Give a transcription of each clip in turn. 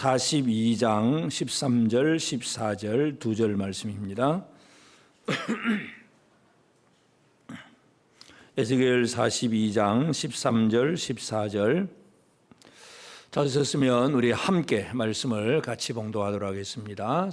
42장 13절 14절 2절 말씀입니다. 에스겔 42장 13절 14절 찾으셨으면 우리 함께 말씀을 같이 봉독하도록 하겠습니다.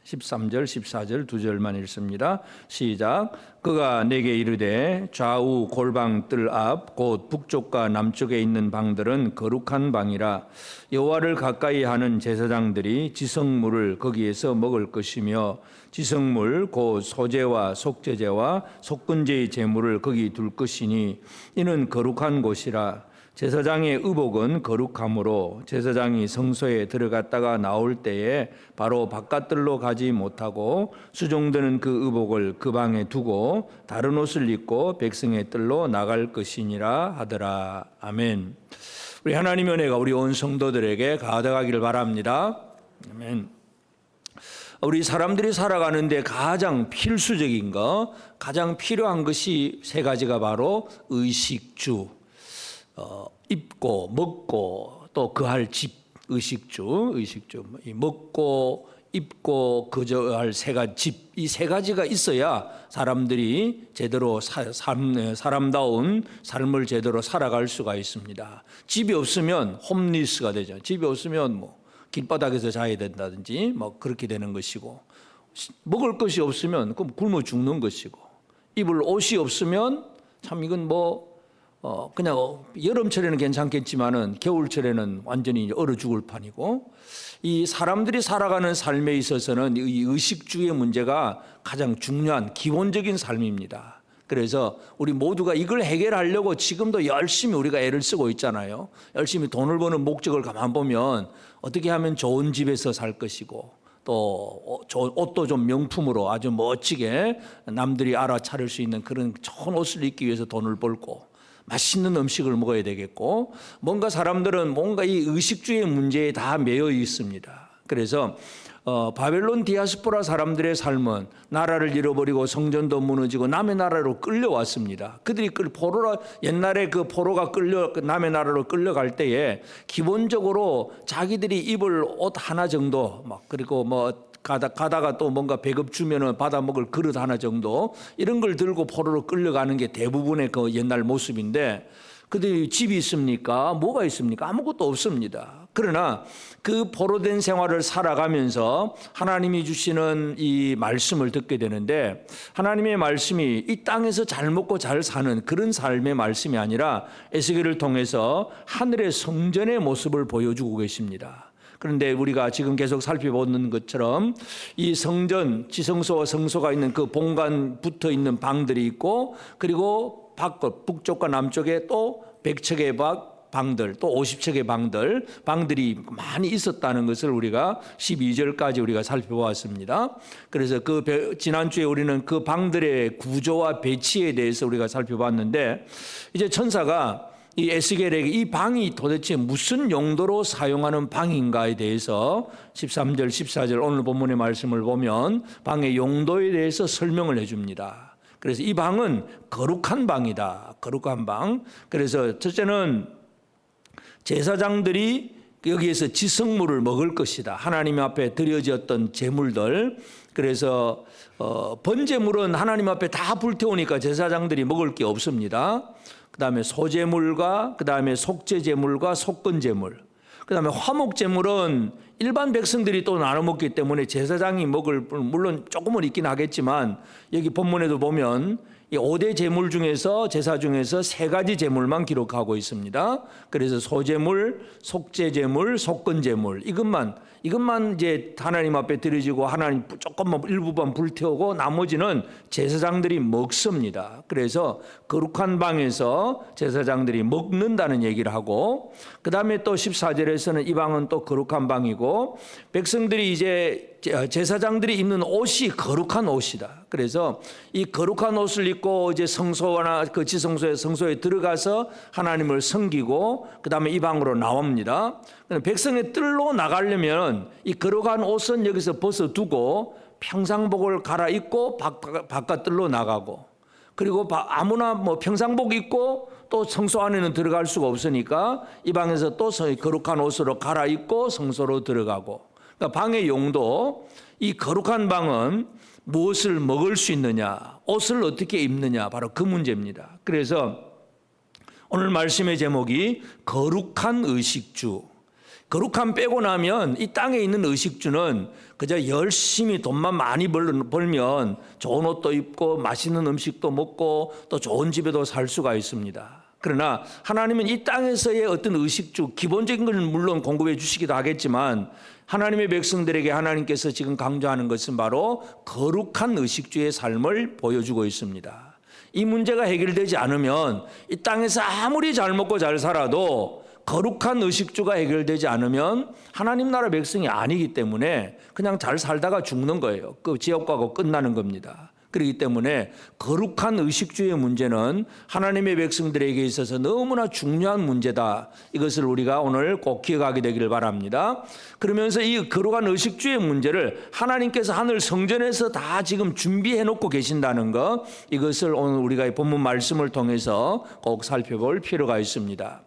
13절 14절 2절만 읽습니다. 시작. 그가 내게 이르되 좌우 골방 뜰 앞 곧 북쪽과 남쪽에 있는 방들은 거룩한 방이라. 여호와를 가까이 하는 제사장들이 지성물을 거기에서 먹을 것이며 지성물 곧 소제와 속제제와 속건제의 제물을 거기 둘 것이니 이는 거룩한 곳이라. 제사장의 의복은 거룩함으로 제사장이 성소에 들어갔다가 나올 때에 바로 바깥들로 가지 못하고 수종드는 그 의복을 그 방에 두고 다른 옷을 입고 백성의 뜰로 나갈 것이니라 하더라. 아멘. 우리 하나님의 은혜가 우리 온 성도들에게 가득하기를 바랍니다. 아멘. 우리 사람들이 살아가는데 가장 필수적인 것, 가장 필요한 것이 세 가지가 바로 의식주, 입고 먹고 또 거할 집, 의식주. 이 먹고 입고 거저할 세 가지 집, 이 세 가지가 있어야 사람들이 제대로 사람다운 삶을 제대로 살아갈 수가 있습니다. 집이 없으면 홈리스가 되죠. 집이 없으면 뭐 길바닥에서 자야 된다든지 뭐 그렇게 되는 것이고, 먹을 것이 없으면 그럼 굶어 죽는 것이고, 입을 옷이 없으면 참 이건 그냥 여름철에는 괜찮겠지만은 겨울철에는 완전히 얼어 죽을 판이고, 이 사람들이 살아가는 삶에 있어서는 이 의식주의 문제가 가장 중요한 기본적인 삶입니다. 그래서 우리 모두가 이걸 해결하려고 지금도 열심히 우리가 애를 쓰고 있잖아요. 열심히 돈을 버는 목적을 가만 보면 어떻게 하면 좋은 집에서 살 것이고, 또 옷도 좀 명품으로 아주 멋지게 남들이 알아차릴 수 있는 그런 좋은 옷을 입기 위해서 돈을 벌고, 맛있는 음식을 먹어야 되겠고, 뭔가 사람들은 뭔가 이 의식주의 문제에 다 매여 있습니다. 그래서 바벨론 디아스포라 사람들의 삶은 나라를 잃어버리고 성전도 무너지고 남의 나라로 끌려왔습니다. 그들이 옛날에 그 포로가 남의 나라로 끌려갈 때에 기본적으로 자기들이 입을 옷 하나 정도, 그리고 가다가 또 뭔가 배급 주면은 받아 먹을 그릇 하나 정도, 이런 걸 들고 포로로 끌려가는 게 대부분의 그 옛날 모습인데, 그들이 집이 있습니까? 뭐가 있습니까? 아무것도 없습니다. 그러나 그 포로된 생활을 살아가면서 하나님이 주시는 이 말씀을 듣게 되는데, 하나님의 말씀이 이 땅에서 잘 먹고 잘 사는 그런 삶의 말씀이 아니라 에스겔을 통해서 하늘의 성전의 모습을 보여주고 계십니다. 그런데 우리가 지금 계속 살펴보는 것처럼 이 성전, 지성소와 성소가 있는 그 본관 붙어 있는 방들이 있고, 그리고 바깥 북쪽과 남쪽에 또 100척의 방들, 또 50척의 방들이 많이 있었다는 것을 우리가 12절까지 우리가 살펴보았습니다. 그래서 지난주에 우리는 그 방들의 구조와 배치에 대해서 우리가 살펴봤는데, 이제 천사가 이 에스겔에게 이 방이 도대체 무슨 용도로 사용하는 방인가에 대해서 13절 14절 오늘 본문의 말씀을 보면 방의 용도에 대해서 설명을 해줍니다. 그래서 이 방은 거룩한 방이다. 거룩한 방. 그래서 첫째는 제사장들이 여기에서 지성물을 먹을 것이다. 하나님 앞에 드려졌던 제물들. 그래서 번제물은 하나님 앞에 다 불태우니까 제사장들이 먹을 게 없습니다. 그 다음에 소제물과 그 다음에 속제제물과 속건제물, 그 다음에 화목제물은 일반 백성들이 또 나눠 먹기 때문에 제사장이 먹을, 물론 조금은 있긴 하겠지만, 여기 본문에도 보면 이 5대 제물 중에서 제사 중에서 3가지 제물만 기록하고 있습니다. 그래서 소제물, 속제제물, 속건제물, 이것만 이제 하나님 앞에 드려지고 하나님 조금만 일부분 불태우고 나머지는 제사장들이 먹습니다. 그래서 거룩한 방에서 제사장들이 먹는다는 얘기를 하고, 그 다음에 또 14절에서는 이 방은 또 거룩한 방이고, 백성들이 이제 제사장들이 입는 옷이 거룩한 옷이다. 그래서 이 거룩한 옷을 입고 이제 성소나 그 성소에 들어가서 하나님을 섬기고, 그 다음에 이 방으로 나옵니다. 백성의 뜰로 나가려면 이 거룩한 옷은 여기서 벗어두고 평상복을 갈아입고 바깥 뜰로 나가고, 그리고 아무나 뭐 평상복 입고 또 성소 안에는 들어갈 수가 없으니까 이 방에서 또 거룩한 옷으로 갈아입고 성소로 들어가고. 그러니까 방의 용도, 이 거룩한 방은 무엇을 먹을 수 있느냐, 옷을 어떻게 입느냐, 바로 그 문제입니다. 그래서 오늘 말씀의 제목이 거룩한 의식주. 거룩함 빼고 나면 이 땅에 있는 의식주는 그저 열심히 돈만 많이 벌면 좋은 옷도 입고 맛있는 음식도 먹고 또 좋은 집에도 살 수가 있습니다. 그러나 하나님은 이 땅에서의 어떤 의식주, 기본적인 걸 물론 공급해 주시기도 하겠지만 하나님의 백성들에게 하나님께서 지금 강조하는 것은 바로 거룩한 의식주의 삶을 보여주고 있습니다. 이 문제가 해결되지 않으면 이 땅에서 아무리 잘 먹고 잘 살아도 거룩한 의식주가 해결되지 않으면 하나님 나라 백성이 아니기 때문에 그냥 잘 살다가 죽는 거예요. 그 지옥 가고 끝나는 겁니다. 그렇기 때문에 거룩한 의식주의 문제는 하나님의 백성들에게 있어서 너무나 중요한 문제다. 이것을 우리가 오늘 꼭 기억하게 되기를 바랍니다. 그러면서 이 거룩한 의식주의 문제를 하나님께서 하늘 성전에서 다 지금 준비해 놓고 계신다는 것, 이것을 오늘 우리가 이 본문 말씀을 통해서 꼭 살펴볼 필요가 있습니다.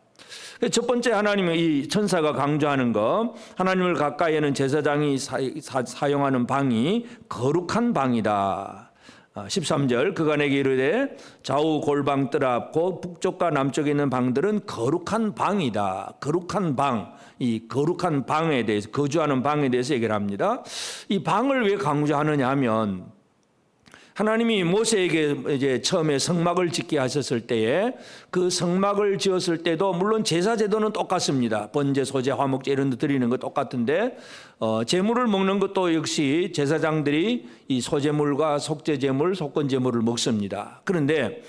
첫 번째, 하나님의 이 천사가 강조하는 것, 하나님을 가까이 하는 제사장이 사용하는 방이 거룩한 방이다. 13절, 그가 내게 이르되 좌우 골방 뜰 앞 곧 북쪽과 남쪽에 있는 방들은 거룩한 방이다. 거룩한 방, 이 거룩한 방에 대해서, 거주하는 방에 대해서 얘기를 합니다. 이 방을 왜 강조하느냐 하면 하나님이 모세에게 이제 처음에 성막을 짓게 하셨을 때에 그 성막을 지었을 때도 물론 제사 제도는 똑같습니다. 번제, 소제, 화목제 이런 데 드리는 거 똑같은데 제물을 먹는 것도 역시 제사장들이 이 소제물과 속죄제물, 속건제물을 먹습니다. 그런데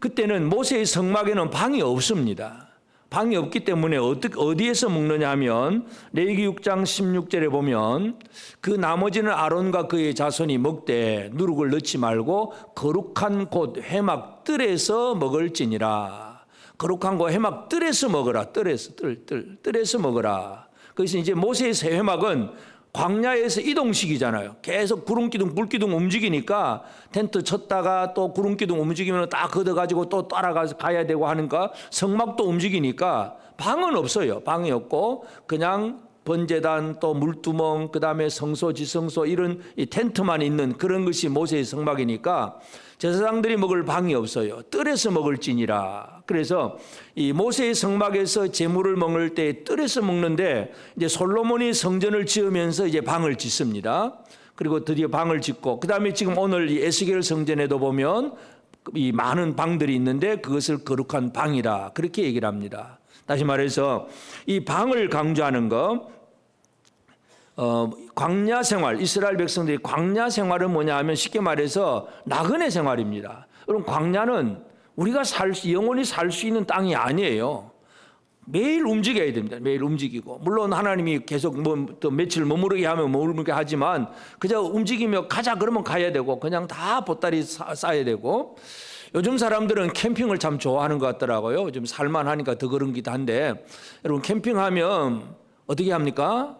그때는 모세의 성막에는 방이 없습니다. 방이 없기 때문에 어디에서 먹느냐 하면 레위기 6장 16절에 보면 그 나머지는 아론과 그의 자손이 먹되 누룩을 넣지 말고 거룩한 곳 회막 뜰에서 먹을지니라. 거룩한 곳 회막 뜰에서 먹어라. 뜰에서 먹어라. 그래서 이제 모세의 새 회막은 광야에서 이동식이잖아요. 계속 구름기둥, 불기둥 움직이니까 텐트 쳤다가 또 구름기둥 움직이면 딱 걷어가지고 또 따라가서 가야 되고 하니까 성막도 움직이니까 방은 없어요. 방이 없고 그냥 번제단, 또 물두멍, 그 다음에 성소, 지성소 이런 이 텐트만 있는 그런 것이 모세의 성막이니까 제사장들이 먹을 방이 없어요. 뜰에서 먹을지니라. 그래서 이 모세의 성막에서 제물을 먹을 때 뜰에서 먹는데 이제 솔로몬이 성전을 지으면서 이제 방을 짓습니다. 그리고 드디어 방을 짓고 그 다음에 지금 오늘 이 에스겔 성전에도 보면 이 많은 방들이 있는데 그것을 거룩한 방이다. 그렇게 얘기를 합니다. 다시 말해서 이 방을 강조하는 것, 광야 생활, 이스라엘 백성들이 광야 생활은 뭐냐 하면 쉽게 말해서 나그네 생활입니다. 여러분, 광야는 우리가 영원히 살 수 있는 땅이 아니에요. 매일 움직여야 됩니다. 매일 움직이고, 물론 하나님이 계속 또 며칠 머무르게 하면 머무르게 하지만 그저 움직이며 가자 그러면 가야 되고 그냥 다 보따리 싸야 되고. 요즘 사람들은 캠핑을 참 좋아하는 것 같더라고요. 좀 살만하니까 더 그런 기도 한데, 여러분 캠핑하면 어떻게 합니까?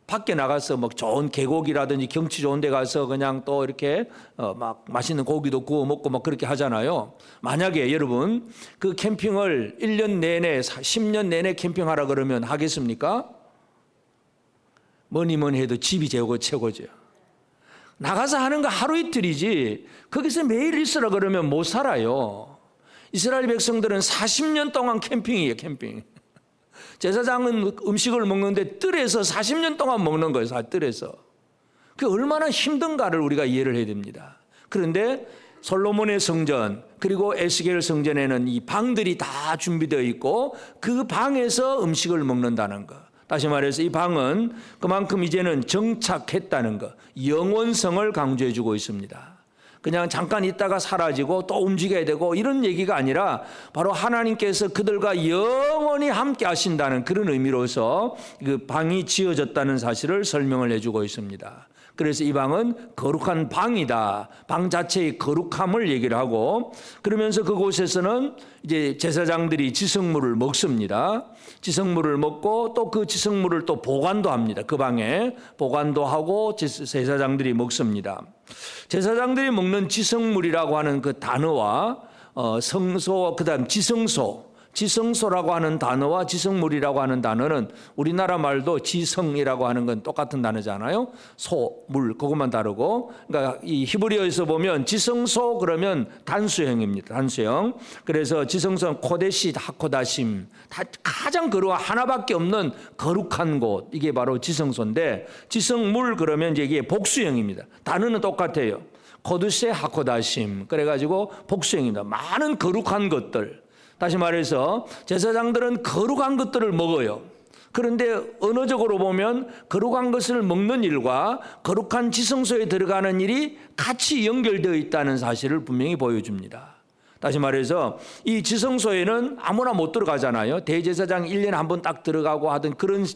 밖에 나가서 뭐 좋은 계곡이라든지 경치 좋은 데 가서 그냥 또 이렇게 막 맛있는 고기도 구워 먹고 막 그렇게 하잖아요. 만약에 여러분 그 캠핑을 1년 내내 10년 내내 캠핑하라 그러면 하겠습니까? 뭐니 해도 집이 최고죠. 나가서 하는 거 하루 이틀이지 거기서 매일 있으라 그러면 못 살아요. 이스라엘 백성들은 40년 동안 캠핑이에요. 캠핑. 제사장은 음식을 먹는데 뜰에서 40년 동안 먹는 거예요. 뜰에서. 그게 얼마나 힘든가를 우리가 이해를 해야 됩니다. 그런데 솔로몬의 성전 그리고 에스겔 성전에는 이 방들이 다 준비되어 있고 그 방에서 음식을 먹는다는 것. 다시 말해서 이 방은 그만큼 이제는 정착했다는 것, 영원성을 강조해 주고 있습니다. 그냥 잠깐 있다가 사라지고 또 움직여야 되고 이런 얘기가 아니라 바로 하나님께서 그들과 영원히 함께 하신다는 그런 의미로서 그 방이 지어졌다는 사실을 설명을 해주고 있습니다. 그래서 이 방은 거룩한 방이다. 방 자체의 거룩함을 얘기를 하고, 그러면서 그곳에서는 이제 제사장들이 지성물을 먹습니다. 지성물을 먹고 또 그 지성물을 또 보관도 합니다. 그 방에 보관도 하고 제사장들이 먹습니다. 제사장들이 먹는 지성물이라고 하는 그 단어와 성소, 그다음 지성소라고 하는 단어와 지성물이라고 하는 단어는 우리나라 말도 지성이라고 하는 건 똑같은 단어잖아요. 소, 물, 그것만 다르고. 그러니까 이 히브리어에서 보면 지성소 그러면 단수형입니다. 단수형. 그래서 지성소는 코데시 하코다심. 가장 거룩한 하나밖에 없는 거룩한 곳. 이게 바로 지성소인데, 지성물 그러면 이제 이게 복수형입니다. 단어는 똑같아요. 코드세 하코다심. 그래가지고 복수형입니다. 많은 거룩한 것들. 다시 말해서 제사장들은 거룩한 것들을 먹어요. 그런데 언어적으로 보면 거룩한 것을 먹는 일과 거룩한 지성소에 들어가는 일이 같이 연결되어 있다는 사실을 분명히 보여줍니다. 다시 말해서 이 지성소에는 아무나 못 들어가잖아요. 대제사장이 1년에 한 번 딱 들어가고 하던 그런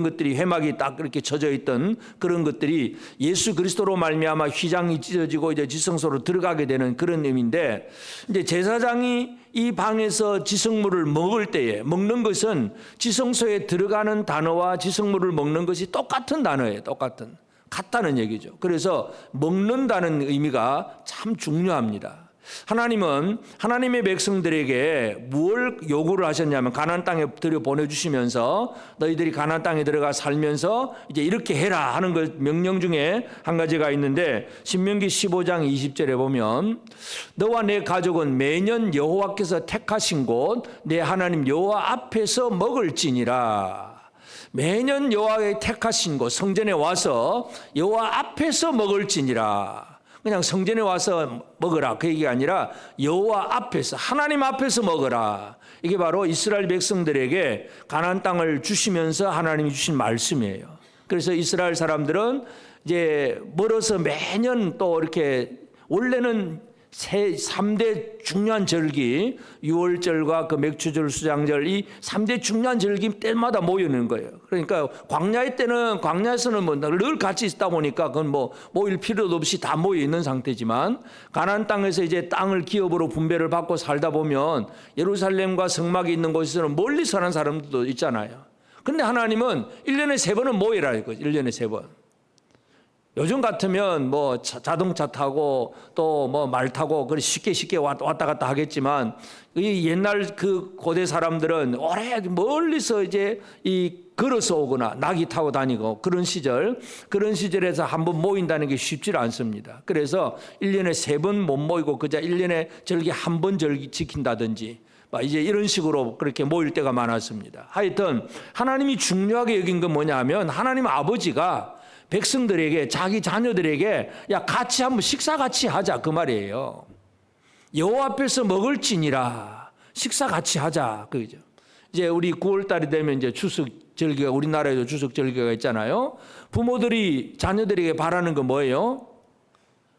것들이, 회막이 딱 이렇게 쳐져 있던 그런 것들이 예수 그리스도로 말미암아 휘장이 찢어지고 이제 지성소로 들어가게 되는 그런 의미인데, 이제 제사장이 이 방에서 지성물을 먹을 때에, 먹는 것은 지성소에 들어가는 단어와 지성물을 먹는 것이 똑같은 단어예요. 같다는 얘기죠. 그래서 먹는다는 의미가 참 중요합니다. 하나님은 하나님의 백성들에게 무엇을 요구를 하셨냐면, 가나안 땅에 들여 보내주시면서 너희들이 가나안 땅에 들어가 살면서 이제 이렇게 해라 하는 것, 명령 중에 한 가지가 있는데, 신명기 15장 20절에 보면 너와 내 가족은 매년 여호와께서 택하신 곳 내 하나님 여호와 앞에서 먹을지니라. 매년 여호와의 택하신 곳 성전에 와서 여호와 앞에서 먹을지니라. 그냥 성전에 와서 먹으라 그 얘기가 아니라 여호와 앞에서, 하나님 앞에서 먹으라. 이게 바로 이스라엘 백성들에게 가나안 땅을 주시면서 하나님이 주신 말씀이에요. 그래서 이스라엘 사람들은 이제 멀어서 매년 또 이렇게, 원래는 3대 중요한 절기, 유월절과 그 맥추절, 수장절, 이 3대 중요한 절기 때마다 모이는 거예요. 그러니까 광야에서는 뭐 늘 같이 있다 보니까 그건 뭐 모일 필요도 없이 다 모여 있는 상태지만, 가나안 땅에서 이제 땅을 기업으로 분배를 받고 살다 보면 예루살렘과 성막이 있는 곳에서는 멀리 사는 사람들도 있잖아요. 근데 하나님은 1년에 3번은 모이라 이거죠. 1년에 3번. 요즘 같으면 뭐 자동차 타고 또 뭐 말 타고 쉽게 왔다 갔다 하겠지만, 이 옛날 그 고대 사람들은 오래 멀리서 이제 걸어서 오거나 낙이 타고 다니고 그런 시절에서 한번 모인다는 게 쉽지 않습니다. 그래서 1년에 3번 못 모이고 그저 1년에 절기 한 번 절기 지킨다든지 이제 이런 식으로 그렇게 모일 때가 많았습니다. 하여튼 하나님이 중요하게 여긴 건 뭐냐 하면, 하나님 아버지가 백성들에게, 자기 자녀들에게 야 같이 한번 식사 같이 하자 그 말이에요. 여호와 앞에서 먹을지니라, 식사 같이 하자 그죠. 이제 우리 9월 달이 되면 이제 추석 절기가, 우리나라에도 추석 절기가 있잖아요. 부모들이 자녀들에게 바라는 건 뭐예요?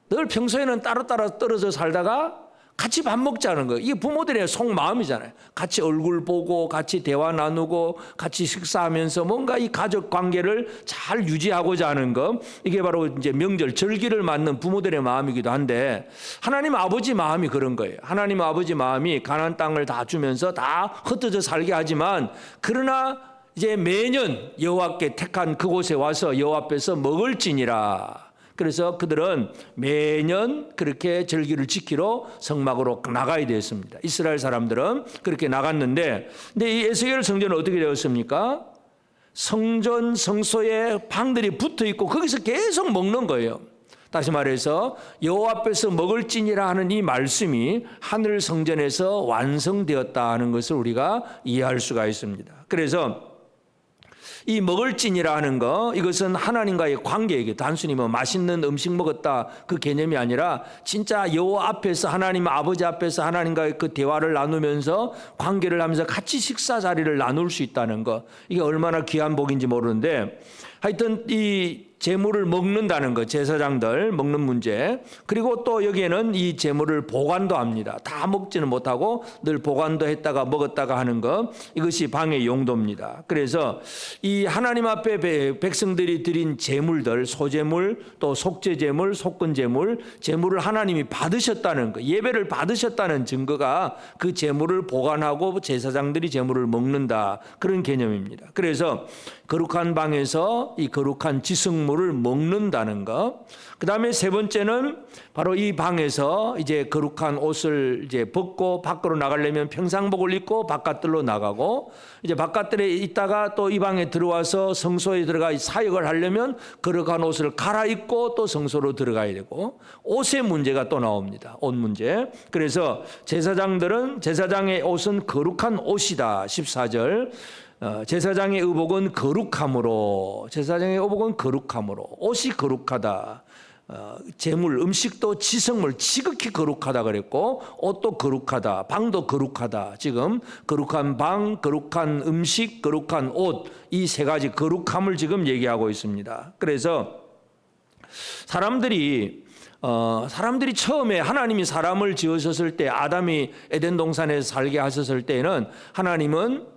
늘 평소에는 따로 떨어져 살다가 같이 밥 먹자는 거예요. 이게 부모들의 속마음이잖아요. 같이 얼굴 보고 같이 대화 나누고 같이 식사하면서 뭔가 이 가족 관계를 잘 유지하고자 하는 것, 이게 바로 이제 명절 절기를 맞는 부모들의 마음이기도 한데, 하나님 아버지 마음이 그런 거예요. 하나님 아버지 마음이 가나안 땅을 다 주면서 다 흩어져 살게 하지만, 그러나 이제 매년 여호와께 택한 그곳에 와서 여호와 앞에서 먹을지니라. 그래서 그들은 매년 그렇게 절기를 지키러 성막으로 나가야 되었습니다. 이스라엘 사람들은 그렇게 나갔는데, 근데 이 에스겔 성전은 어떻게 되었습니까? 성전 성소에 방들이 붙어 있고 거기서 계속 먹는 거예요. 다시 말해서 여호와 앞에서 먹을지니라 하는 이 말씀이 하늘 성전에서 완성되었다 하는 것을 우리가 이해할 수가 있습니다. 그래서 이 먹을지니라 하는 거, 이것은 하나님과의 관계이기, 단순히 뭐 맛있는 음식 먹었다 그 개념이 아니라 진짜 여호와 앞에서, 하나님 아버지 앞에서 하나님과의 그 대화를 나누면서 관계를 하면서 같이 식사 자리를 나눌 수 있다는 거, 이게 얼마나 귀한 복인지 모르는데, 하여튼 이 제물을 먹는다는 것, 제사장들 먹는 문제. 그리고 또 여기에는 이 제물을 보관도 합니다. 다 먹지는 못하고 늘 보관도 했다가 먹었다가 하는 것, 이것이 방의 용도입니다. 그래서 이 하나님 앞에 백성들이 드린 제물들, 소제물, 또 속죄제물, 속건제물, 제물을 하나님이 받으셨다는 것, 예배를 받으셨다는 증거가 그 제물을 보관하고 제사장들이 제물을 먹는다, 그런 개념입니다. 그래서 거룩한 방에서 이 거룩한 지성물을 먹는다는 것. 그 다음에 세 번째는 바로 이 방에서 이제 거룩한 옷을 이제 벗고 밖으로 나가려면 평상복을 입고 바깥들로 나가고, 이제 바깥들에 있다가 또 이 방에 들어와서 성소에 들어가 사역을 하려면 거룩한 옷을 갈아입고 또 성소로 들어가야 되고, 옷의 문제가 또 나옵니다. 옷 문제. 그래서 제사장의 옷은 거룩한 옷이다. 14절. 제사장의 의복은 거룩함으로, 제사장의 의복은 거룩함으로, 옷이 거룩하다. 제물, 음식도 지성물, 지극히 거룩하다 그랬고, 옷도 거룩하다, 방도 거룩하다. 지금 거룩한 방, 거룩한 음식, 거룩한 옷, 이 세 가지 거룩함을 지금 얘기하고 있습니다. 그래서 사람들이 처음에 하나님이 사람을 지으셨을 때, 아담이 에덴 동산에서 살게 하셨을 때에는 하나님은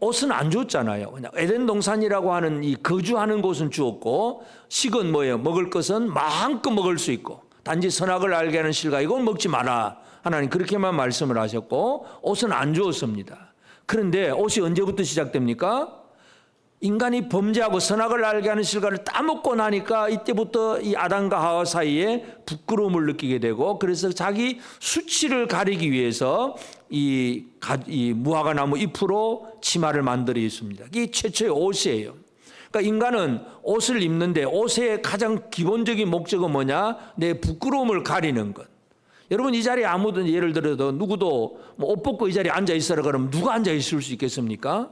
옷은 안 줬잖아요. 그냥 에덴 동산이라고 하는 이 거주하는 곳은 주었고, 식은 뭐예요? 먹을 것은 마음껏 먹을 수 있고, 단지 선악을 알게 하는 실과 이건 먹지 마라. 하나님 그렇게만 말씀을 하셨고, 옷은 안 주었습니다. 그런데 옷이 언제부터 시작됩니까? 인간이 범죄하고 선악을 알게 하는 실과를 따먹고 나니까 이때부터 이 아담과 하와 사이에 부끄러움을 느끼게 되고, 그래서 자기 수치를 가리기 위해서 이 무화과 나무 잎으로 치마를 만들어 있습니다. 이게 최초의 옷이에요. 그러니까 인간은 옷을 입는데 옷의 가장 기본적인 목적은 뭐냐? 내 부끄러움을 가리는 것. 여러분 이 자리에 아무든 예를 들어도 누구도 옷 벗고 이 자리에 앉아 있어라 그러면 누가 앉아 있을 수 있겠습니까?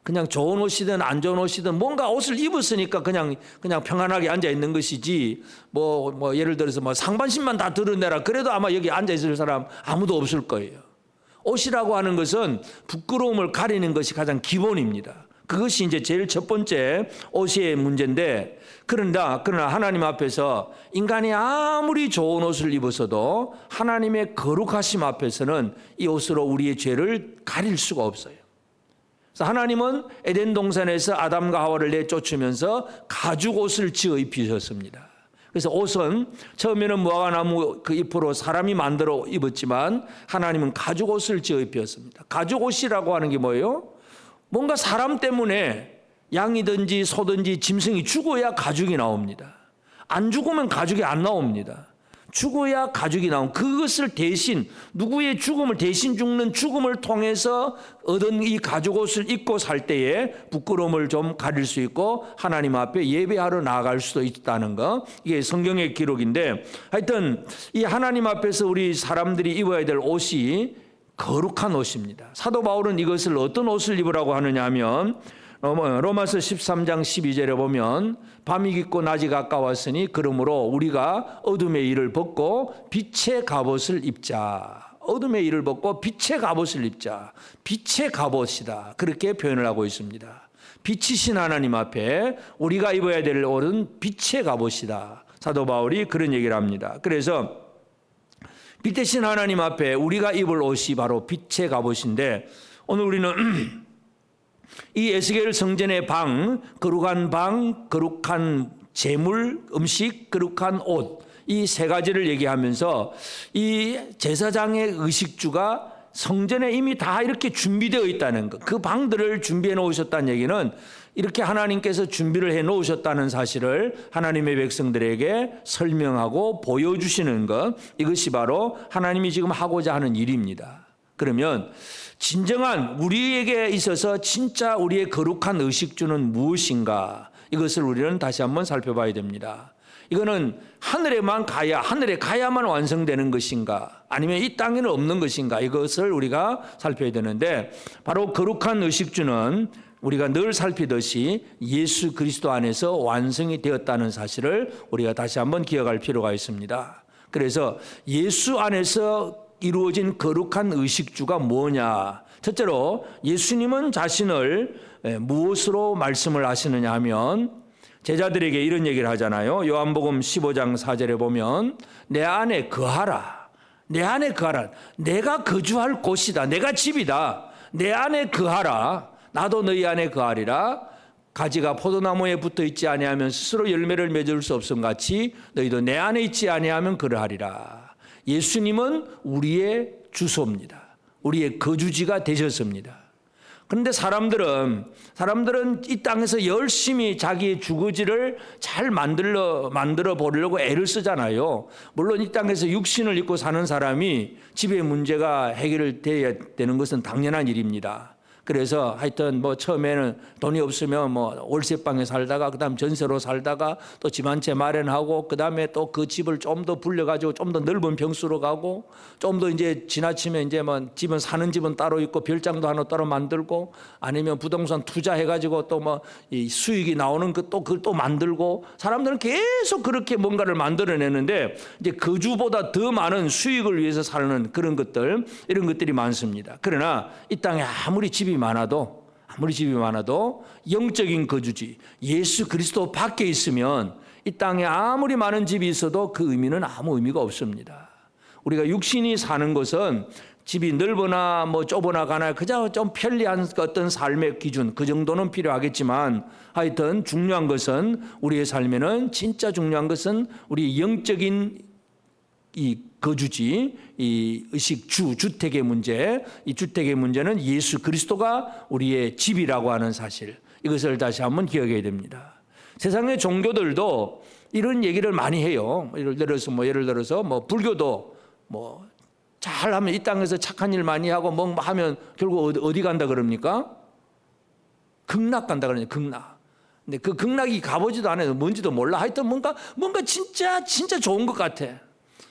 그냥 좋은 옷이든 안 좋은 옷이든 뭔가 옷을 입었으니까 그냥 평안하게 앉아 있는 것이지, 뭐 예를 들어서 뭐 상반신만 다 드러내라 그래도 아마 여기 앉아 있을 사람 아무도 없을 거예요. 옷이라고 하는 것은 부끄러움을 가리는 것이 가장 기본입니다. 그것이 이제 제일 첫 번째 옷의 문제인데, 그러나 하나님 앞에서 인간이 아무리 좋은 옷을 입었어도 하나님의 거룩하심 앞에서는 이 옷으로 우리의 죄를 가릴 수가 없어요. 그래서 하나님은 에덴 동산에서 아담과 하와를 내쫓으면서 가죽 옷을 지어 입히셨습니다. 그래서 옷은 처음에는 무화과 나무 그 잎으로 사람이 만들어 입었지만 하나님은 가죽 옷을 지어 입혔습니다. 가죽 옷이라고 하는 게 뭐예요? 뭔가 사람 때문에 양이든지 소든지 짐승이 죽어야 가죽이 나옵니다. 안 죽으면 가죽이 안 나옵니다. 죽어야 가죽이 나온, 그것을 대신, 누구의 죽음을 대신 죽는 죽음을 통해서 얻은 이 가죽 옷을 입고 살 때에 부끄러움을 좀 가릴 수 있고 하나님 앞에 예배하러 나아갈 수도 있다는 거, 이게 성경의 기록인데, 하여튼 이 하나님 앞에서 우리 사람들이 입어야 될 옷이 거룩한 옷입니다. 사도 바울은 이것을 어떤 옷을 입으라고 하느냐 하면, 로마서 13장 12절에 보면 밤이 깊고 낮이 가까웠으니 그러므로 우리가 어둠의 일을 벗고 빛의 갑옷을 입자. 어둠의 일을 벗고 빛의 갑옷을 입자. 빛의 갑옷이다. 그렇게 표현을 하고 있습니다. 빛이신 하나님 앞에 우리가 입어야 될 옷은 빛의 갑옷이다. 사도 바울이 그런 얘기를 합니다. 그래서 빛 대신 하나님 앞에 우리가 입을 옷이 바로 빛의 갑옷인데, 오늘 우리는 이 에스겔 성전의 방, 거룩한 제물, 음식, 거룩한 옷, 이 세 가지를 얘기하면서 이 제사장의 의식주가 성전에 이미 다 이렇게 준비되어 있다는 것, 그 방들을 준비해 놓으셨다는 얘기는 이렇게 하나님께서 준비를 해 놓으셨다는 사실을 하나님의 백성들에게 설명하고 보여주시는 것, 이것이 바로 하나님이 지금 하고자 하는 일입니다. 그러면 진정한 우리에게 있어서 진짜 우리의 거룩한 의식주는 무엇인가? 이것을 우리는 다시 한번 살펴봐야 됩니다. 이거는 하늘에 가야만 완성되는 것인가? 아니면 이 땅에는 없는 것인가? 이것을 우리가 살펴야 되는데, 바로 거룩한 의식주는 우리가 늘 살피듯이 예수 그리스도 안에서 완성이 되었다는 사실을 우리가 다시 한번 기억할 필요가 있습니다. 그래서 예수 안에서 이루어진 거룩한 의식주가 뭐냐? 첫째로 예수님은 자신을 무엇으로 말씀을 하시느냐 하면 제자들에게 이런 얘기를 하잖아요. 요한복음 15장 4절에 보면 내 안에 거하라. 내 안에 거하라. 내가 거주할 곳이다. 내가 집이다. 내 안에 거하라. 나도 너희 안에 거하리라. 가지가 포도나무에 붙어 있지 아니하면 스스로 열매를 맺을 수 없음 같이 너희도 내 안에 있지 아니하면 그러하리라. 예수님은 우리의 주소입니다. 우리의 거주지가 되셨습니다. 그런데 사람들은 이 땅에서 열심히 자기의 주거지를 잘 만들어 보려고 애를 쓰잖아요. 물론 이 땅에서 육신을 입고 사는 사람이 집의 문제가 해결돼야 되는 것은 당연한 일입니다. 그래서 하여튼 뭐 처음에는 돈이 없으면 뭐 월세방에 살다가 그다음 전세로 살다가 또 집 한 채 마련하고 그다음에 또 그 집을 좀 더 불려가지고 좀 더 넓은 평수로 가고 좀 더 이제 지나치면 이제 뭐 집은 사는 집은 따로 있고 별장도 하나 따로 만들고 아니면 부동산 투자해가지고 또 뭐 이 수익이 나오는 그걸 또 만들고 사람들은 계속 그렇게 뭔가를 만들어내는데 이제 거주보다 더 많은 수익을 위해서 사는 그런 것들 이런 것들이 많습니다. 그러나 이 땅에 아무리 집이 많아도 영적인 거주지 예수 그리스도 밖에 있으면 이 땅에 아무리 많은 집이 있어도 그 의미는 아무 의미가 없습니다. 우리가 육신이 사는 것은 집이 넓거나 뭐 좁거나 가나 그저 좀 편리한 어떤 삶의 기준 그 정도는 필요하겠지만 하여튼 중요한 것은 우리의 삶에는 진짜 중요한 것은 우리 영적인 이 거주지, 이 주택의 문제, 이 주택의 문제는 예수 그리스도가 우리의 집이라고 하는 사실, 이것을 다시 한번 기억해야 됩니다. 세상의 종교들도 이런 얘기를 많이 해요. 예를 들어서 불교도 뭐 잘하면 이 땅에서 착한 일 많이 하고 뭐 하면 결국 어디 간다 그럽니까? 극락 간다 그러냐, 극락. 근데 그 극락이 가보지도 않아요. 뭔지도 몰라. 하여튼 뭔가 진짜 좋은 것 같아.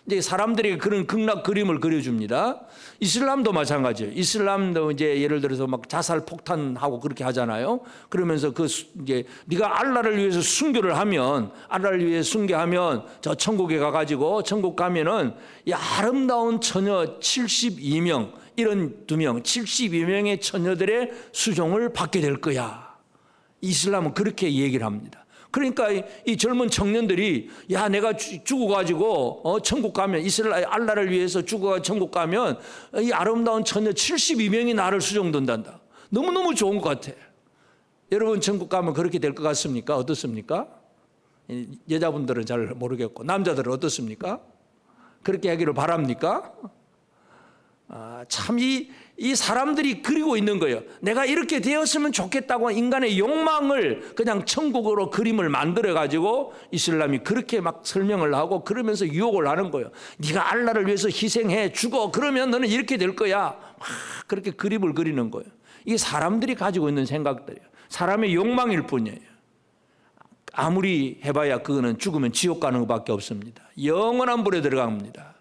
이제 사람들에게 그런 극락 그림을 그려줍니다. 이슬람도 마찬가지예요. 이슬람도 이제 예를 들어서 막 자살 폭탄하고 그렇게 하잖아요. 그러면서 이제 네가 알라를 위해서 순교를 하면 알라를 위해 순교하면 저 천국에 가가지고 천국 가면은 이 아름다운 처녀 72명 이런 2명 72명의 처녀들의 수종을 받게 될 거야. 이슬람은 그렇게 얘기를 합니다. 그러니까 이 젊은 청년들이 야 내가 죽어가지고 천국 가면 알라를 위해서 죽어가 천국 가면 이 아름다운 처녀 72명이 나를 수종든단다. 너무너무 좋은 것 같아. 여러분 천국 가면 그렇게 될 것 같습니까? 어떻습니까? 여자분들은 잘 모르겠고 남자들은 어떻습니까? 그렇게 하기를 바랍니까? 참 이 사람들이 그리고 있는 거예요. 내가 이렇게 되었으면 좋겠다고 인간의 욕망을 그냥 천국으로 그림을 만들어 가지고 이슬람이 그렇게 막 설명을 하고 그러면서 유혹을 하는 거예요. 네가 알라를 위해서 희생해 죽어 그러면 너는 이렇게 될 거야. 막 그렇게 그림을 그리는 거예요. 이게 사람들이 가지고 있는 생각들이에요. 사람의 욕망일 뿐이에요. 아무리 해봐야 그거는 죽으면 지옥 가는 것밖에 없습니다. 영원한 불에 들어갑니다.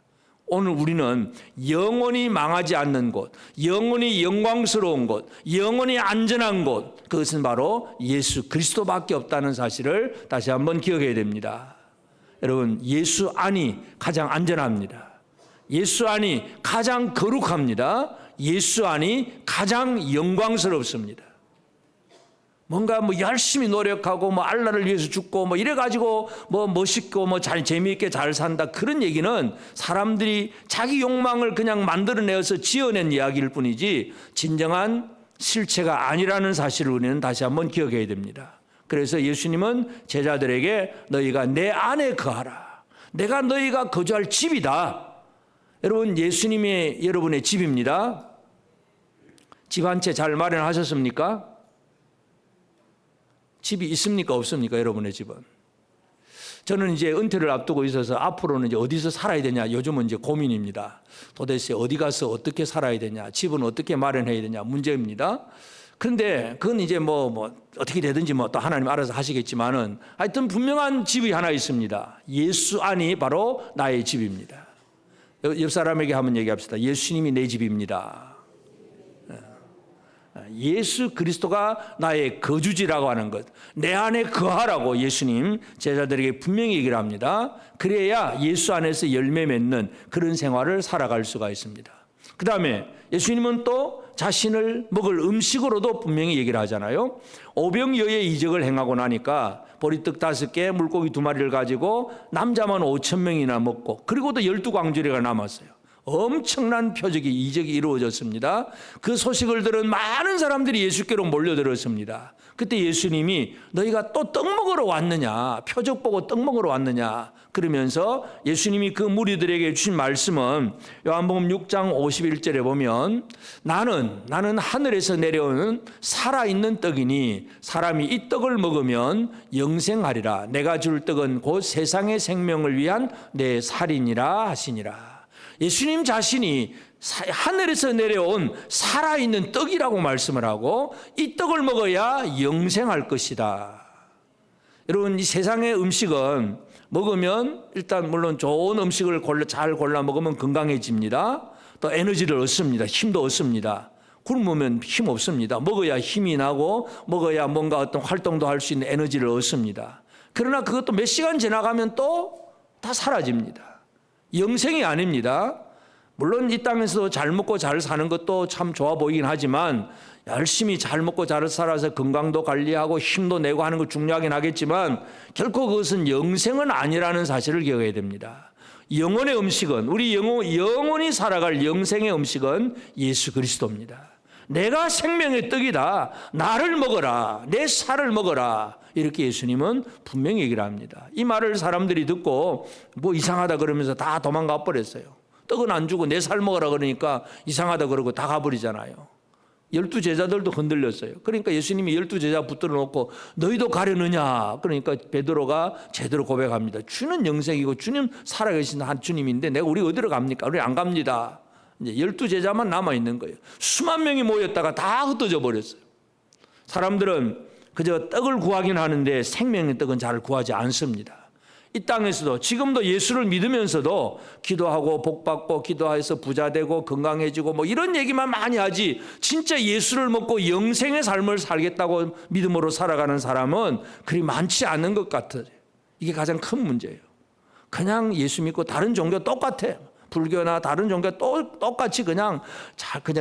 오늘 우리는 영원히 망하지 않는 곳, 영원히 영광스러운 곳, 영원히 안전한 곳, 그것은 바로 예수 그리스도밖에 없다는 사실을 다시 한번 기억해야 됩니다. 여러분, 예수 안이 가장 안전합니다. 예수 안이 가장 거룩합니다. 예수 안이 가장 영광스럽습니다. 뭔가 열심히 노력하고 알라를 위해서 죽고 이래가지고 멋있고 잘 재미있게 잘 산다 그런 얘기는 사람들이 자기 욕망을 그냥 만들어내어서 지어낸 이야기일 뿐이지 진정한 실체가 아니라는 사실을 우리는 다시 한번 기억해야 됩니다. 그래서 예수님은 제자들에게 너희가 내 안에 거하라. 내가 너희가 거주할 집이다. 여러분 예수님이 여러분의 집입니다. 집 한 채 잘 마련하셨습니까? 집이 있습니까? 없습니까? 여러분의 집은. 저는 이제 은퇴를 앞두고 있어서 앞으로는 이제 어디서 살아야 되냐 요즘은 이제 고민입니다. 도대체 어디 가서 어떻게 살아야 되냐, 집은 어떻게 마련해야 되냐 문제입니다. 그런데 그건 이제 어떻게 되든지 또 하나님 알아서 하시겠지만은 하여튼 분명한 집이 하나 있습니다. 예수 안이 바로 나의 집입니다. 옆 사람에게 한번 얘기합시다. 예수님이 내 집입니다. 예수 그리스도가 나의 거주지라고 하는 것, 내 안에 거하라고 예수님 제자들에게 분명히 얘기를 합니다. 그래야 예수 안에서 열매 맺는 그런 생활을 살아갈 수가 있습니다. 그 다음에 예수님은 또 자신을 먹을 음식으로도 분명히 얘기를 하잖아요. 오병이어의 이적을 행하고 나니까 보리떡 5개, 물고기 2마리를 가지고 남자만 5,000명이나 먹고, 그리고도 12광주리가 남았어요. 엄청난 표적이, 이적이 이루어졌습니다. 그 소식을 들은 많은 사람들이 예수께로 몰려들었습니다. 그때 예수님이 너희가 또 떡 먹으러 왔느냐, 표적 보고 떡 먹으러 왔느냐 그러면서 예수님이 그 무리들에게 주신 말씀은 요한복음 6장 51절에 보면 나는 하늘에서 내려오는 살아있는 떡이니 사람이 이 떡을 먹으면 영생하리라. 내가 줄 떡은 곧 세상의 생명을 위한 내 살이니라 하시니라. 예수님 자신이 하늘에서 내려온 살아있는 떡이라고 말씀을 하고 이 떡을 먹어야 영생할 것이다. 여러분, 이 세상의 음식은 먹으면 일단 물론 좋은 음식을 잘 골라 먹으면 건강해집니다. 또 에너지를 얻습니다. 힘도 얻습니다. 굶으면 힘 없습니다. 먹어야 힘이 나고 먹어야 뭔가 어떤 활동도 할 수 있는 에너지를 얻습니다. 그러나 그것도 몇 시간 지나가면 또 다 사라집니다. 영생이 아닙니다. 물론 이 땅에서 잘 먹고 잘 사는 것도 참 좋아 보이긴 하지만 열심히 잘 먹고 잘 살아서 건강도 관리하고 힘도 내고 하는 거 중요하긴 하겠지만 결코 그것은 영생은 아니라는 사실을 기억해야 됩니다. 영혼의 음식은, 우리 영혼이 살아갈 영생의 음식은 예수 그리스도입니다. 내가 생명의 떡이다. 나를 먹어라. 내 살을 먹어라. 이렇게 예수님은 분명히 얘기를 합니다. 이 말을 사람들이 듣고 뭐 이상하다 그러면서 다 도망가 버렸어요. 떡은 안 주고 내 살 먹어라 그러니까 이상하다 그러고 다 가버리잖아요. 12제자들도 흔들렸어요. 그러니까 예수님이 12제자 붙들어 놓고 너희도 가려느냐. 그러니까 베드로가 제대로 고백합니다. 주는 영생이고 주님 살아계신 한 주님인데 내가 우리 어디로 갑니까? 우리 안 갑니다. 이제 12제자만 남아있는 거예요. 수만 명이 모였다가 다 흩어져 버렸어요. 사람들은 그저 떡을 구하긴 하는데 생명의 떡은 잘 구하지 않습니다. 이 땅에서도 지금도 예수를 믿으면서도 기도하고 복받고 기도해서 부자되고 건강해지고 뭐 이런 얘기만 많이 하지 진짜 예수를 먹고 영생의 삶을 살겠다고 믿음으로 살아가는 사람은 그리 많지 않은 것 같아요. 이게 가장 큰 문제예요. 그냥 예수 믿고 다른 종교 똑같아. 불교나 다른 종교 똑같이 그냥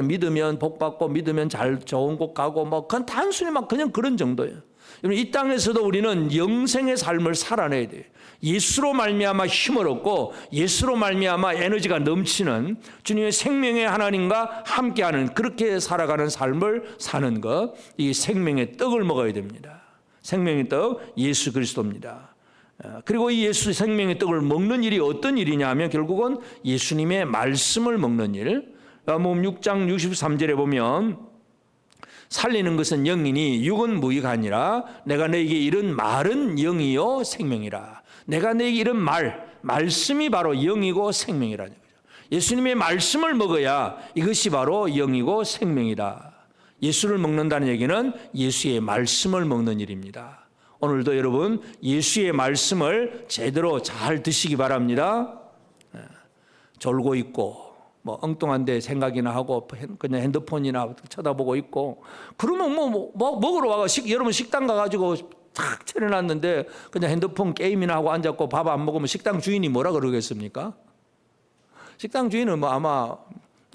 믿으면 복받고 믿으면 잘 좋은 곳 가고 뭐 그냥 단순히 막 그냥 그런 정도예요. 이 땅에서도 우리는 영생의 삶을 살아내야 돼요. 예수로 말미암아 힘을 얻고 예수로 말미암아 에너지가 넘치는 주님의 생명의 하나님과 함께하는 그렇게 살아가는 삶을 사는 것, 이 생명의 떡을 먹어야 됩니다. 생명의 떡 예수 그리스도입니다. 그리고 이 예수 생명의 떡을 먹는 일이 어떤 일이냐 하면 결국은 예수님의 말씀을 먹는 일. 요한복음 6장 63절에 보면 살리는 것은 영이니 육은 무의가 아니라 내가 너에게 이른 말은 영이요 생명이라. 내가 너에게 이른 말씀이 바로 영이고 생명이라는 거죠. 예수님의 말씀을 먹어야 이것이 바로 영이고 생명이다. 예수를 먹는다는 얘기는 예수의 말씀을 먹는 일입니다. 오늘도 여러분 예수의 말씀을 제대로 잘 드시기 바랍니다. 졸고 있고 뭐 엉뚱한 데 생각이나 하고 그냥 핸드폰이나 쳐다보고 있고 그러면 뭐 먹으러 와가 여러분 식당 가가지고 탁 차려놨는데 그냥 핸드폰 게임이나 하고 앉았고 밥 안 먹으면 식당 주인이 뭐라 그러겠습니까? 식당 주인은 뭐 아마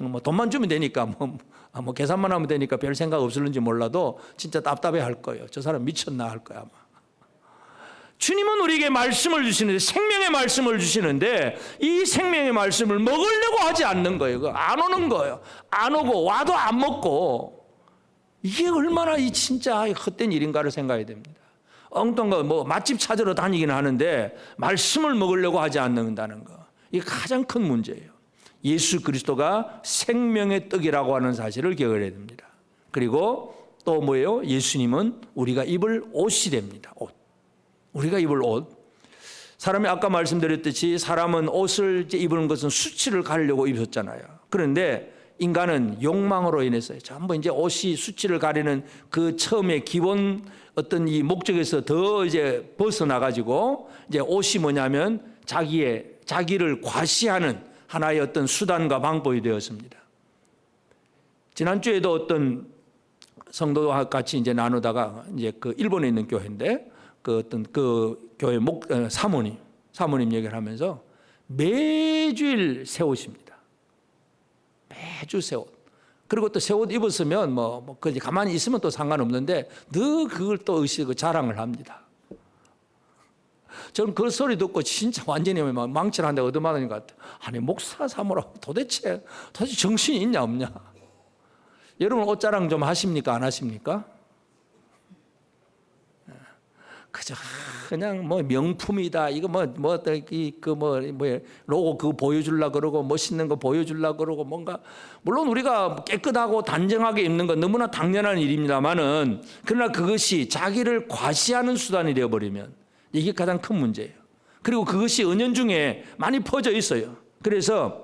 뭐 돈만 주면 되니까 뭐 계산만 하면 되니까 별 생각 없을는지 몰라도 진짜 답답해 할 거예요. 저 사람 미쳤나 할 거야 아마. 주님은 우리에게 말씀을 주시는데 생명의 말씀을 주시는데 이 생명의 말씀을 먹으려고 하지 않는 거예요. 안 오는 거예요. 안 오고 와도 안 먹고 이게 얼마나 이 진짜 헛된 일인가를 생각해야 됩니다. 엉뚱한 뭐 맛집 찾으러 다니긴 하는데 말씀을 먹으려고 하지 않는다는 거. 이게 가장 큰 문제예요. 예수 그리스도가 생명의 떡이라고 하는 사실을 기억해야 됩니다. 그리고 또 뭐예요? 예수님은 우리가 입을 옷이 됩니다. 옷. 우리가 입을 옷. 사람이 아까 말씀드렸듯이 사람은 옷을 입는 것은 수치를 가리려고 입었잖아요. 그런데 인간은 욕망으로 인해서 전부 이제 옷이 수치를 가리는 그 처음에 기본 어떤 이 목적에서 더 이제 벗어나가지고 이제 옷이 뭐냐면 자기를 과시하는 하나의 어떤 수단과 방법이 되었습니다. 지난주에도 어떤 성도와 같이 이제 나누다가 이제 그 일본에 있는 교회인데 그 어떤 그 교회 사모님 얘기를 하면서 매주일 새 옷입니다. 매주 새 옷. 그리고 또 새 옷 입었으면 그냥 가만히 있으면 또 상관없는데 늘 그걸 또 의식하고 자랑을 합니다. 저는 그 소리 듣고 진짜 완전히 망치를 한 대 얻어맞은 것 같아요. 아니, 목사 사모라고 도대체 정신이 있냐 없냐? 여러분 옷 자랑 좀 하십니까? 안 하십니까? 그저 그냥 명품이다. 이거 로고 그거 보여주려 그러고 멋있는 거 보여주려 그러고 뭔가 물론 우리가 깨끗하고 단정하게 입는 건 너무나 당연한 일입니다만은 그러나 그것이 자기를 과시하는 수단이 되어버리면 이게 가장 큰 문제예요. 그리고 그것이 은연중에 많이 퍼져 있어요. 그래서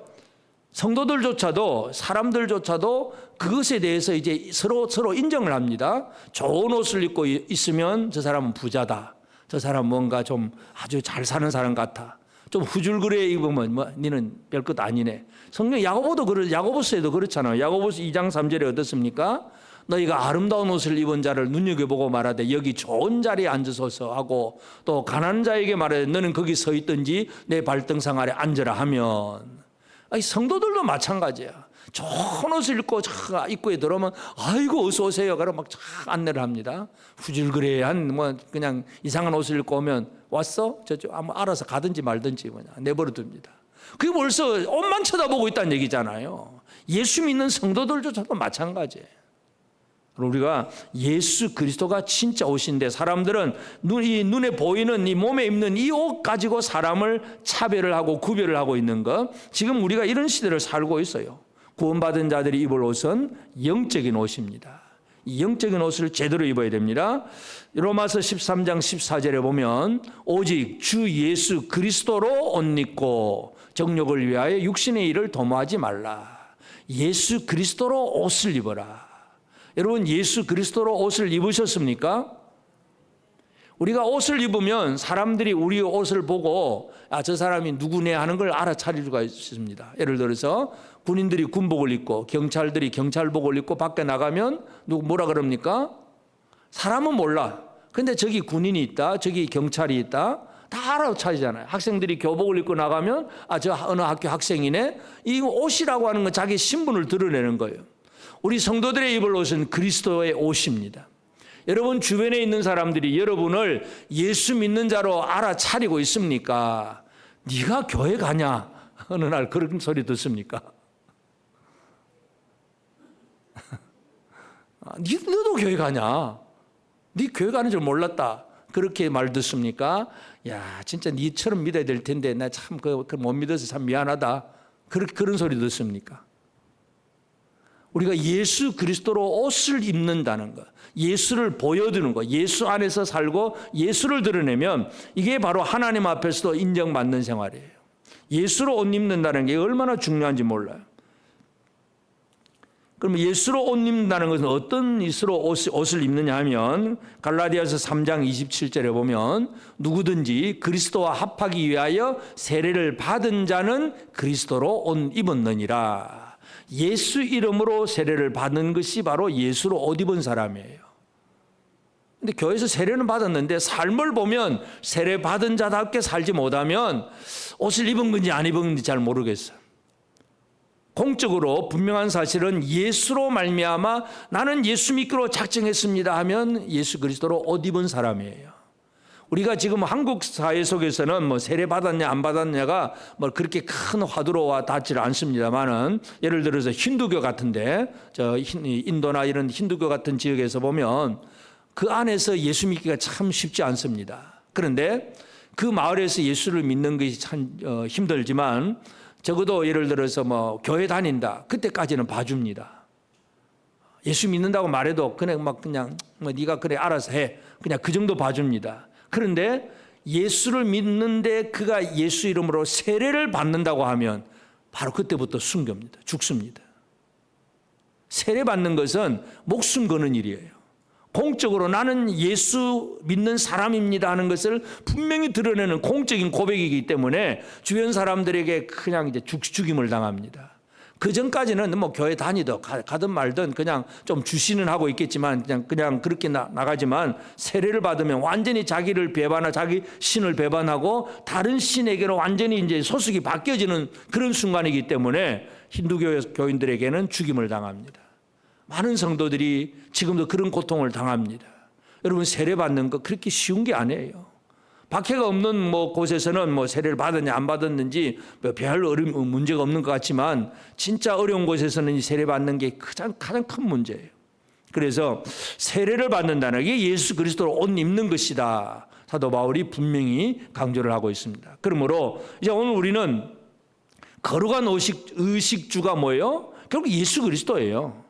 성도들조차도 사람들조차도 그것에 대해서 이제 서로 인정을 합니다. 좋은 옷을 입고 있으면 저 사람은 부자다. 저 사람은 뭔가 좀 아주 잘 사는 사람 같아. 좀 후줄그레 입으면 니는 별것 아니네. 성경 야고보서에도 그렇잖아요. 야고보서 2장 3절에 어떻습니까? 너희가 아름다운 옷을 입은 자를 눈여겨보고 말하되 여기 좋은 자리에 앉으소서 하고 또 가난한 자에게 말하되 너는 거기 서 있든지 내 발등상 아래 앉으라 하면 성도들도 마찬가지야. 좋은 옷을 입고 입구에 들어오면 아이고 어서 오세요. 그러면 막 안내를 합니다. 후줄그레한 그냥 이상한 옷을 입고 오면 왔어? 저쪽 아무 알아서 가든지 말든지 내버려 둡니다. 그게 벌써 옷만 쳐다보고 있다는 얘기잖아요. 예수 믿는 성도들조차도 마찬가지예요. 우리가 예수 그리스도가 진짜 옷인데 사람들은 눈에 보이는 이 몸에 입는 이 옷 가지고 사람을 차별을 하고 구별을 하고 있는 것, 지금 우리가 이런 시대를 살고 있어요. 구원받은 자들이 입을 옷은 영적인 옷입니다. 이 영적인 옷을 제대로 입어야 됩니다. 로마서 13장 14절에 보면 오직 주 예수 그리스도로 옷 입고 정욕을 위하여 육신의 일을 도모하지 말라. 예수 그리스도로 옷을 입어라. 여러분 예수 그리스도로 옷을 입으셨습니까? 우리가 옷을 입으면 사람들이 우리 옷을 보고 저 사람이 누구네 하는 걸 알아차릴 수가 있습니다. 예를 들어서 군인들이 군복을 입고 경찰들이 경찰복을 입고 밖에 나가면 뭐라 그럽니까? 사람은 몰라. 근데 저기 군인이 있다, 저기 경찰이 있다, 다 알아차리잖아요. 학생들이 교복을 입고 나가면 저 어느 학교 학생이네. 이 옷이라고 하는 건 자기 신분을 드러내는 거예요. 우리 성도들의 입을 옷은 그리스도의 옷입니다. 여러분 주변에 있는 사람들이 여러분을 예수 믿는 자로 알아차리고 있습니까? 네가 교회 가냐? 어느 날 그런 소리 듣습니까? 너도 교회 가냐? 네 교회 가는 줄 몰랐다. 그렇게 말 듣습니까? 야 진짜 네처럼 믿어야 될 텐데 나 참 못 믿어서 참 미안하다. 그런 소리 듣습니까? 우리가 예수 그리스도로 옷을 입는다는 것, 예수를 보여주는 것, 예수 안에서 살고 예수를 드러내면 이게 바로 하나님 앞에서도 인정받는 생활이에요. 예수로 옷 입는다는 게 얼마나 중요한지 몰라요. 그럼 예수로 옷 입는다는 것은 어떤 예수로 옷을 입느냐 하면 갈라디아서 3장 27절에 보면 누구든지 그리스도와 합하기 위하여 세례를 받은 자는 그리스도로 옷 입었느니라. 예수 이름으로 세례를 받는 것이 바로 예수로 옷 입은 사람이에요. 근데 교회에서 세례는 받았는데 삶을 보면 세례 받은 자답게 살지 못하면 옷을 입은 건지 안 입은 건지 잘 모르겠어요. 공적으로 분명한 사실은 예수로 말미암아 나는 예수 믿기로 작정했습니다 하면 예수 그리스도로 옷 입은 사람이에요. 우리가 지금 한국 사회 속에서는 세례 받았냐 안 받았냐가 그렇게 큰 화두로 닿지 않습니다만은 예를 들어서 힌두교 같은데 인도나 이런 힌두교 같은 지역에서 보면 그 안에서 예수 믿기가 참 쉽지 않습니다. 그런데 그 마을에서 예수를 믿는 것이 참 힘들지만 적어도 예를 들어서 교회 다닌다 그때까지는 봐줍니다. 예수 믿는다고 말해도 그냥 네가 그래 알아서 해 그냥 그 정도 봐줍니다. 그런데 예수를 믿는데 그가 예수 이름으로 세례를 받는다고 하면 바로 그때부터 순교입니다. 죽습니다. 세례 받는 것은 목숨 거는 일이에요. 공적으로 나는 예수 믿는 사람입니다 하는 것을 분명히 드러내는 공적인 고백이기 때문에 주변 사람들에게 그냥 이제 죽임을 당합니다. 그 전까지는 교회 다니든 가든 말든 그냥 좀 주시는 하고 있겠지만 그냥 그렇게 나가지만 세례를 받으면 완전히 자기를 배반하고 자기 신을 배반하고 다른 신에게로 완전히 이제 소속이 바뀌어지는 그런 순간이기 때문에 힌두교 교인들에게는 죽임을 당합니다. 많은 성도들이 지금도 그런 고통을 당합니다. 여러분, 세례받는 거 그렇게 쉬운 게 아니에요. 박해가 없는 곳에서는 세례를 받았냐 안 받았는지 별 문제가 없는 것 같지만, 진짜 어려운 곳에서는 이 세례받는 게 가장 큰 문제예요. 그래서 세례를 받는다는 게 예수 그리스도로 옷 입는 것이다, 사도 바울이 분명히 강조를 하고 있습니다. 그러므로 이제 오늘 우리는 거룩한 의식주가 뭐예요? 결국 예수 그리스도예요.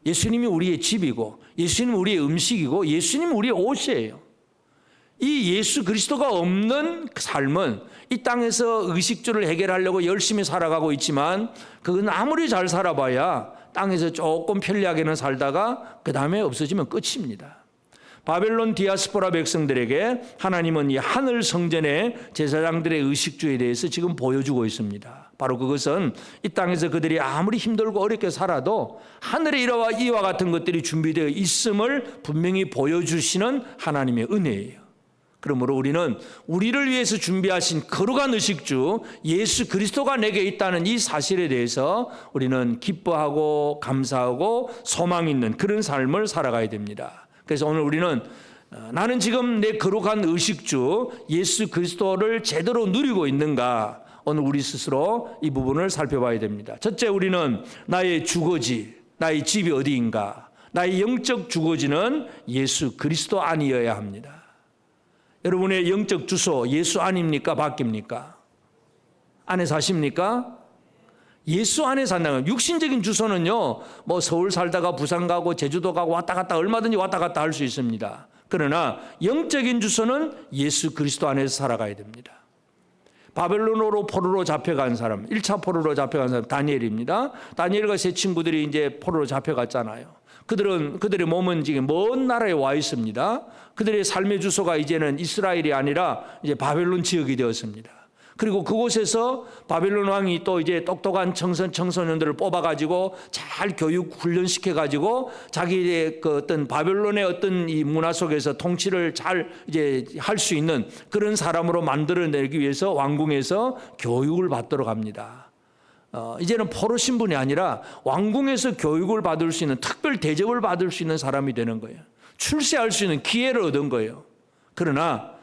예수님이 우리의 집이고, 예수님이 우리의 음식이고, 예수님이 우리의 옷이에요. 이 예수 그리스도가 없는 삶은 이 땅에서 의식주를 해결하려고 열심히 살아가고 있지만, 그건 아무리 잘 살아봐야 땅에서 조금 편리하게는 살다가 그 다음에 없어지면 끝입니다. 바벨론 디아스포라 백성들에게 하나님은 이 하늘 성전의 제사장들의 의식주에 대해서 지금 보여주고 있습니다. 바로 그것은 이 땅에서 그들이 아무리 힘들고 어렵게 살아도 하늘의 이와 같은 것들이 준비되어 있음을 분명히 보여주시는 하나님의 은혜예요. 그러므로 우리는 우리를 위해서 준비하신 거룩한 의식주 예수 그리스도가 내게 있다는 이 사실에 대해서 우리는 기뻐하고 감사하고 소망 있는 그런 삶을 살아가야 됩니다. 그래서 오늘 우리는 나는 지금 내 거룩한 의식주 예수 그리스도를 제대로 누리고 있는가, 오늘 우리 스스로 이 부분을 살펴봐야 됩니다. 첫째, 우리는 나의 주거지, 나의 집이 어디인가? 나의 영적 주거지는 예수 그리스도 안이어야 합니다. 여러분의 영적 주소 예수 안입니까? 밖입니까? 안에 사십니까? 예수 안에 산다는, 육신적인 주소는요, 서울 살다가 부산 가고 제주도 가고 왔다 갔다 얼마든지 왔다 갔다 할 수 있습니다. 그러나 영적인 주소는 예수 그리스도 안에서 살아가야 됩니다. 바벨론으로 포로로 잡혀간 사람, 1차 포로로 잡혀간 사람 다니엘입니다. 다니엘과 세 친구들이 이제 포로로 잡혀갔잖아요. 그들의 몸은 지금 먼 나라에 와 있습니다. 그들의 삶의 주소가 이제는 이스라엘이 아니라 이제 바벨론 지역이 되었습니다. 그리고 그곳에서 바벨론 왕이 또 이제 똑똑한 청소년들을 뽑아가지고 잘 교육 훈련시켜가지고 자기의 그 어떤 바벨론의 어떤 이 문화 속에서 통치를 잘 이제 할 수 있는 그런 사람으로 만들어내기 위해서 왕궁에서 교육을 받도록 합니다. 이제는 포로 신분이 아니라 왕궁에서 교육을 받을 수 있는, 특별 대접을 받을 수 있는 사람이 되는 거예요. 출세할 수 있는 기회를 얻은 거예요. 그러나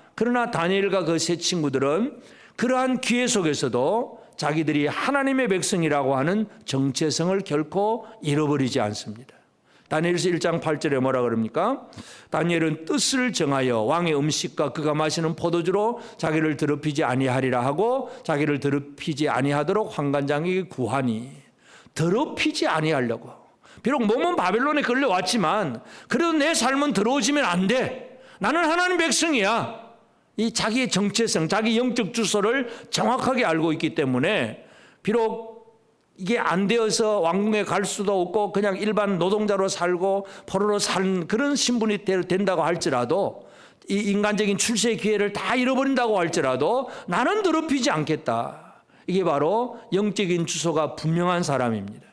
다니엘과 그 세 친구들은 그러한 기회 속에서도 자기들이 하나님의 백성이라고 하는 정체성을 결코 잃어버리지 않습니다. 다니엘서 1장 8절에 뭐라 그럽니까? 다니엘은 뜻을 정하여 왕의 음식과 그가 마시는 포도주로 자기를 더럽히지 아니하리라 하고 자기를 더럽히지 아니하도록 환관장에게 구하니, 더럽히지 아니하려고. 비록 몸은 바벨론에 끌려왔지만 그래도 내 삶은 더러워지면 안 돼. 나는 하나님 백성이야. 이 자기의 정체성, 자기 영적 주소를 정확하게 알고 있기 때문에 비록 이게 안 되어서 왕궁에 갈 수도 없고 그냥 일반 노동자로 살고 포로로 산 그런 신분이 된다고 할지라도, 이 인간적인 출세의 기회를 다 잃어버린다고 할지라도 나는 더럽히지 않겠다. 이게 바로 영적인 주소가 분명한 사람입니다.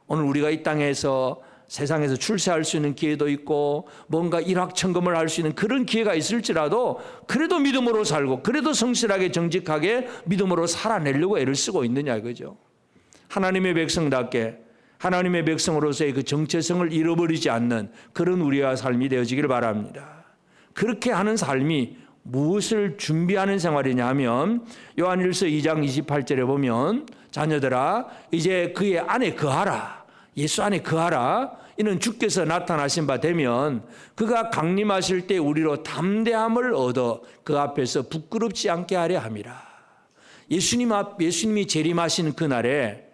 오늘 우리가 이 땅에서 세상에서 출세할 수 있는 기회도 있고 뭔가 일확천금을 할 수 있는 그런 기회가 있을지라도 그래도 믿음으로 살고 그래도 성실하게 정직하게 믿음으로 살아내려고 애를 쓰고 있느냐 이거죠. 하나님의 백성답게 하나님의 백성으로서의 그 정체성을 잃어버리지 않는 그런 우리와 삶이 되어지기를 바랍니다. 그렇게 하는 삶이 무엇을 준비하는 생활이냐 하면 요한일서 2장 28절에 보면 자녀들아 이제 그의 안에 거하라, 예수 안에 거하라. 이는 주께서 나타나신 바 되면 그가 강림하실 때 우리로 담대함을 얻어 그 앞에서 부끄럽지 않게 하려 함이라. 예수님이 재림하신 그날에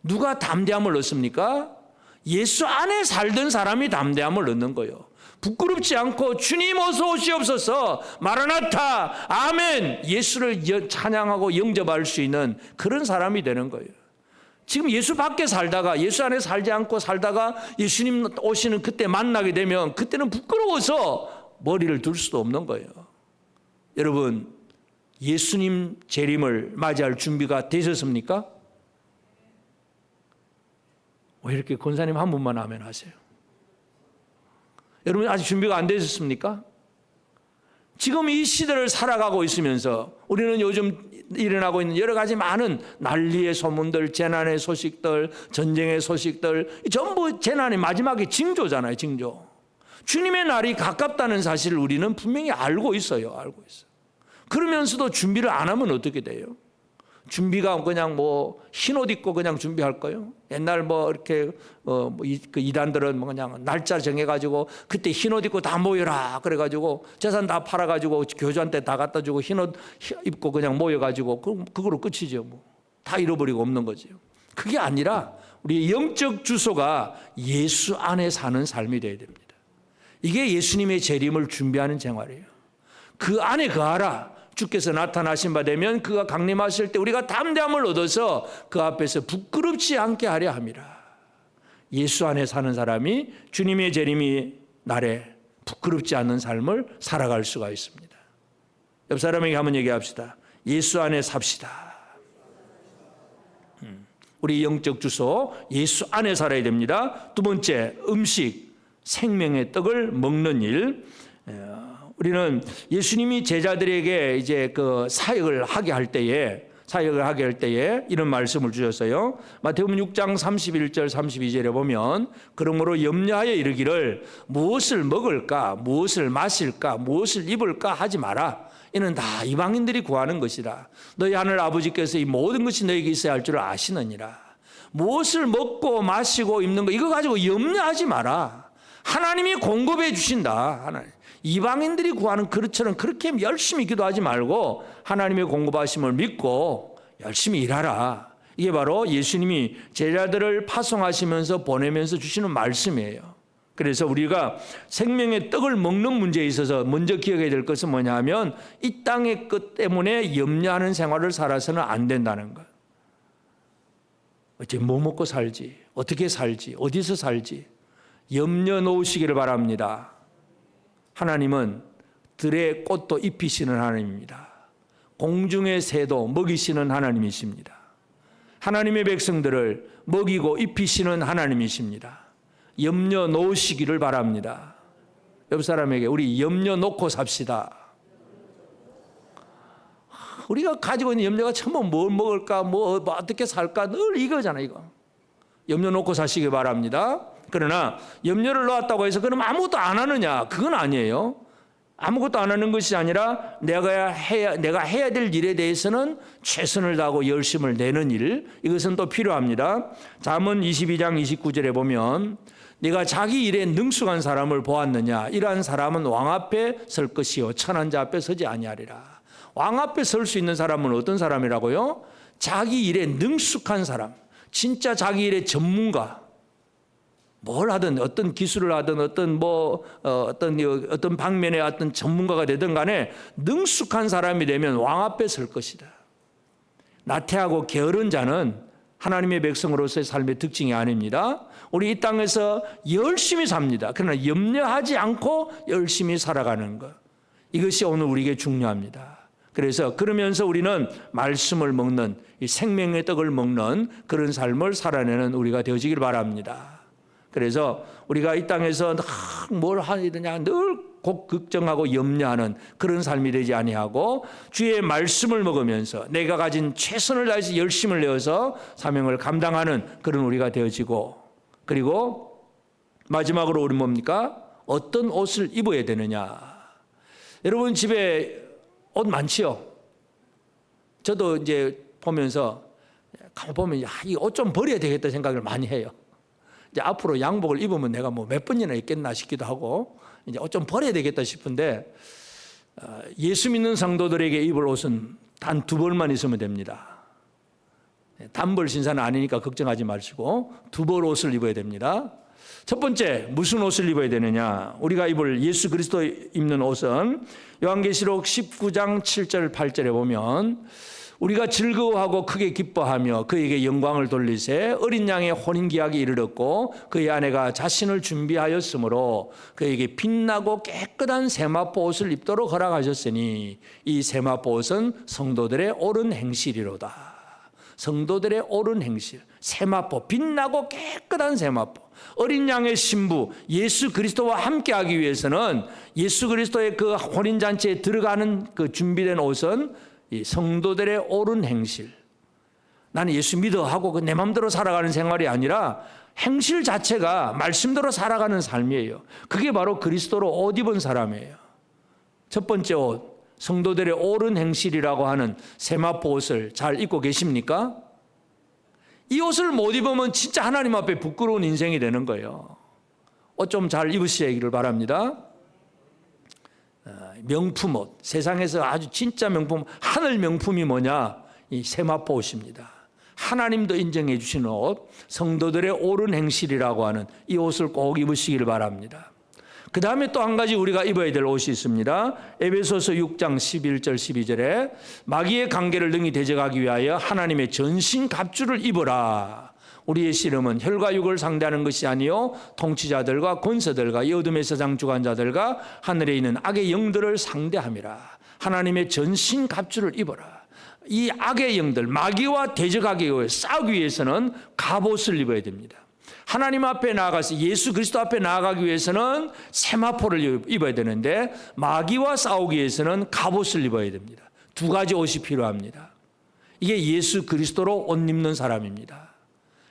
누가 담대함을 얻습니까? 예수 안에 살던 사람이 담대함을 얻는 거예요. 부끄럽지 않고 주님 어서 오시옵소서, 마라나타, 아멘, 예수를 찬양하고 영접할 수 있는 그런 사람이 되는 거예요. 지금 예수 밖에 살다가 예수 안에 살지 않고 살다가 예수님 오시는 그때 만나게 되면 그때는 부끄러워서 머리를 들 수도 없는 거예요. 여러분, 예수님 재림을 맞이할 준비가 되셨습니까? 왜 이렇게 권사님 한 분만 아멘 하세요? 여러분 아직 준비가 안 되셨습니까? 지금 이 시대를 살아가고 있으면서 우리는 요즘 일어나고 있는 여러 가지 많은 난리의 소문들, 재난의 소식들, 전쟁의 소식들, 전부 재난의 마지막에 징조잖아요, 징조. 주님의 날이 가깝다는 사실을 우리는 분명히 알고 있어요. 알고 있어요. 그러면서도 준비를 안 하면 어떻게 돼요? 준비가 그냥 뭐 흰옷 입고 그냥 준비할까요? 옛날 뭐 이렇게 그 이단들은 뭐 그냥 날짜 정해가지고 그때 흰옷 입고 다 모여라 그래가지고 재산 다 팔아가지고 교주한테 다 갖다 주고 흰옷 입고 그냥 모여가지고 그거로 끝이죠. 뭐 다 잃어버리고 없는 거죠. 그게 아니라 우리 영적 주소가 예수 안에 사는 삶이 되어야 됩니다. 이게 예수님의 재림을 준비하는 생활이에요. 그 안에 거하라. 주께서 나타나신 바 되면 그가 강림하실 때 우리가 담대함을 얻어서 그 앞에서 부끄럽지 않게 하려 함이라. 예수 안에 사는 사람이 주님의 재림이 날에 부끄럽지 않는 삶을 살아갈 수가 있습니다. 옆 사람에게 한번 얘기합시다. 예수 안에 삽시다. 우리 영적 주소 예수 안에 살아야 됩니다. 두 번째, 음식, 생명의 떡을 먹는 일. 우리는 예수님이 제자들에게 이제 그 사역을 하게 할 때에 이런 말씀을 주셨어요. 마태복음 6장 31절 32절에 보면 그러므로 염려하여 이르기를 무엇을 먹을까, 무엇을 마실까, 무엇을 입을까 하지 마라. 이는 다 이방인들이 구하는 것이라. 너희 하늘 아버지께서 이 모든 것이 너에게 있어야 할 줄 아시느니라. 무엇을 먹고 마시고 입는 거 이거 가지고 염려하지 마라. 하나님이 공급해 주신다. 하나님. 이방인들이 구하는 그릇처럼 그렇게 열심히 기도하지 말고 하나님의 공급하심을 믿고 열심히 일하라. 이게 바로 예수님이 제자들을 파송하시면서 보내면서 주시는 말씀이에요. 그래서 우리가 생명의 떡을 먹는 문제에 있어서 먼저 기억해야 될 것은 뭐냐 하면 이 땅의 것 때문에 염려하는 생활을 살아서는 안 된다는 것. 어째 뭐 먹고 살지, 어떻게 살지, 어디서 살지 염려 놓으시기를 바랍니다. 하나님은 들의 꽃도 입히시는 하나님입니다. 공중의 새도 먹이시는 하나님이십니다. 하나님의 백성들을 먹이고 입히시는 하나님이십니다. 염려 놓으시기를 바랍니다. 옆 사람에게 우리 염려 놓고 삽시다. 우리가 가지고 있는 염려가 전부 뭘 먹을까, 뭐 어떻게 살까 늘 이거잖아. 이거 염려 놓고 사시기 바랍니다. 그러나 염려를 놓았다고 해서 그럼 아무것도 안 하느냐? 그건 아니에요. 아무것도 안 하는 것이 아니라 내가 해야 될 일에 대해서는 최선을 다하고 열심을 내는 일, 이것은 또 필요합니다. 잠언 22장 29절에 보면 네가 자기 일에 능숙한 사람을 보았느냐? 이러한 사람은 왕 앞에 설 것이요 천한 자 앞에 서지 아니하리라. 왕 앞에 설 수 있는 사람은 어떤 사람이라고요? 자기 일에 능숙한 사람, 진짜 자기 일의 전문가. 뭘 하든 어떤 기술을 하든 어떤 방면의 어떤 전문가가 되든 간에 능숙한 사람이 되면 왕 앞에 설 것이다. 나태하고 게으른 자는 하나님의 백성으로서의 삶의 특징이 아닙니다. 우리 이 땅에서 열심히 삽니다. 그러나 염려하지 않고 열심히 살아가는 것. 이것이 오늘 우리에게 중요합니다. 그래서 그러면서 우리는 말씀을 먹는 이 생명의 떡을 먹는 그런 삶을 살아내는 우리가 되어지길 바랍니다. 그래서 우리가 이 땅에서 뭘 하느냐 늘 걱정하고 염려하는 그런 삶이 되지 아니하고 주의 말씀을 먹으면서 내가 가진 최선을 다해서 열심을 내어서 사명을 감당하는 그런 우리가 되어지고, 그리고 마지막으로 우리 뭡니까? 어떤 옷을 입어야 되느냐. 여러분 집에 옷 많지요? 저도 이제 보면서 가만 보면 이 옷 좀 버려야 되겠다 생각을 많이 해요. 이제 앞으로 양복을 입으면 내가 뭐 몇 번이나 입겠나 싶기도 하고 이제 옷 좀 버려야 되겠다 싶은데 예수 믿는 성도들에게 입을 옷은 단 2벌만 있으면 됩니다. 단벌 신사는 아니니까 걱정하지 마시고 2벌 옷을 입어야 됩니다. 첫 번째, 무슨 옷을 입어야 되느냐? 우리가 입을 예수 그리스도 입는 옷은 요한계시록 19장 7절 8절에 보면 우리가 즐거워하고 크게 기뻐하며 그에게 영광을 돌리세 어린 양의 혼인기약이 이르렀고 그의 아내가 자신을 준비하였으므로 그에게 빛나고 깨끗한 세마포 옷을 입도록 허락하셨으니 이 세마포 옷은 성도들의 옳은 행실이로다. 성도들의 옳은 행실, 세마포, 빛나고 깨끗한 세마포, 어린 양의 신부 예수 그리스도와 함께하기 위해서는 예수 그리스도의 그 혼인잔치에 들어가는 그 준비된 옷은 이 성도들의 옳은 행실, 나는 예수 믿어 하고 내 마음대로 살아가는 생활이 아니라 행실 자체가 말씀대로 살아가는 삶이에요. 그게 바로 그리스도로 옷 입은 사람이에요. 첫 번째 옷, 성도들의 옳은 행실이라고 하는 세마포 옷을 잘 입고 계십니까? 이 옷을 못 입으면 진짜 하나님 앞에 부끄러운 인생이 되는 거예요. 옷 좀 잘 입으시기를 바랍니다. 명품 옷, 세상에서 아주 진짜 명품, 하늘 명품이 뭐냐? 이 세마포 옷입니다. 하나님도 인정해 주시는 옷, 성도들의 옳은 행실이라고 하는 이 옷을 꼭 입으시기를 바랍니다. 그 다음에 또 한 가지 우리가 입어야 될 옷이 있습니다. 에베소서 6장 11절 12절에 마귀의 관계를 능히 대적하기 위하여 하나님의 전신 갑주를 입어라. 우리의 씨름은 혈과 육을 상대하는 것이 아니요 통치자들과 권세들과 이 어둠의 세상 주관자들과 하늘에 있는 악의 영들을 상대함이라. 하나님의 전신 갑주를 입어라. 이 악의 영들, 마귀와 대적하기 위해 싸우기 위해서는 갑옷을 입어야 됩니다. 하나님 앞에 나아가서 예수 그리스도 앞에 나아가기 위해서는 세마포를 입어야 되는데 마귀와 싸우기 위해서는 갑옷을 입어야 됩니다. 두 가지 옷이 필요합니다. 이게 예수 그리스도로 옷 입는 사람입니다.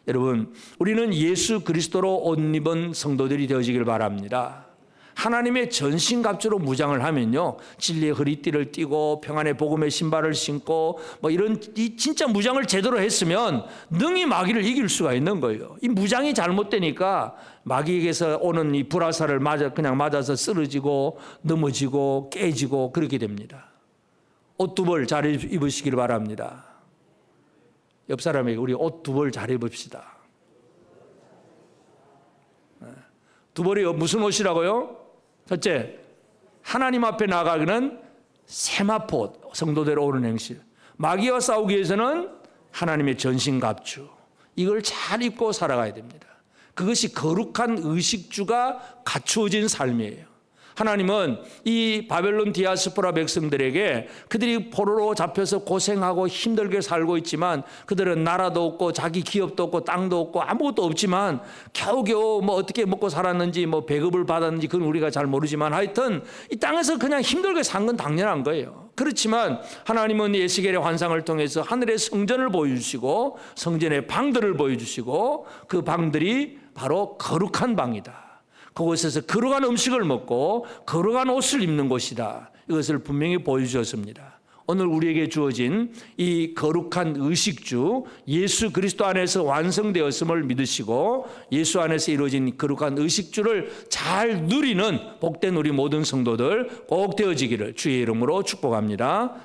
여러분, 우리는 예수 그리스도로 옷 입은 성도들이 되어지길 바랍니다. 하나님의 전신갑주로 무장을 하면요, 진리의 허리띠를 띠고 평안의 복음의 신발을 신고 뭐 이런 이 진짜 무장을 제대로 했으면 능히 마귀를 이길 수가 있는 거예요. 이 무장이 잘못되니까 마귀에게서 오는 이 불화살을 그냥 맞아서 쓰러지고 넘어지고 깨지고 그렇게 됩니다. 옷 두 벌 잘 입으시기를 바랍니다. 옆 사람에게 우리 옷 두 벌 잘 입읍시다. 두 벌이 무슨 옷이라고요? 첫째, 하나님 앞에 나아가기는 세마포, 성도대로 옳은 행실. 마귀와 싸우기 위해서는 하나님의 전신갑주. 이걸 잘 입고 살아가야 됩니다. 그것이 거룩한 의식주가 갖추어진 삶이에요. 하나님은 이 바벨론 디아스포라 백성들에게 그들이 포로로 잡혀서 고생하고 힘들게 살고 있지만 그들은 나라도 없고 자기 기업도 없고 땅도 없고 아무것도 없지만 겨우겨우 뭐 어떻게 먹고 살았는지 뭐 배급을 받았는지 그건 우리가 잘 모르지만 하여튼 이 땅에서 그냥 힘들게 산 건 당연한 거예요. 그렇지만 하나님은 에스겔의 환상을 통해서 하늘의 성전을 보여주시고 성전의 방들을 보여주시고 그 방들이 바로 거룩한 방이다. 그곳에서 거룩한 음식을 먹고 거룩한 옷을 입는 곳이다. 이것을 분명히 보여주셨습니다. 오늘 우리에게 주어진 이 거룩한 의식주 예수 그리스도 안에서 완성되었음을 믿으시고 예수 안에서 이루어진 거룩한 의식주를 잘 누리는 복된 우리 모든 성도들 꼭 되어지기를 주의 이름으로 축복합니다.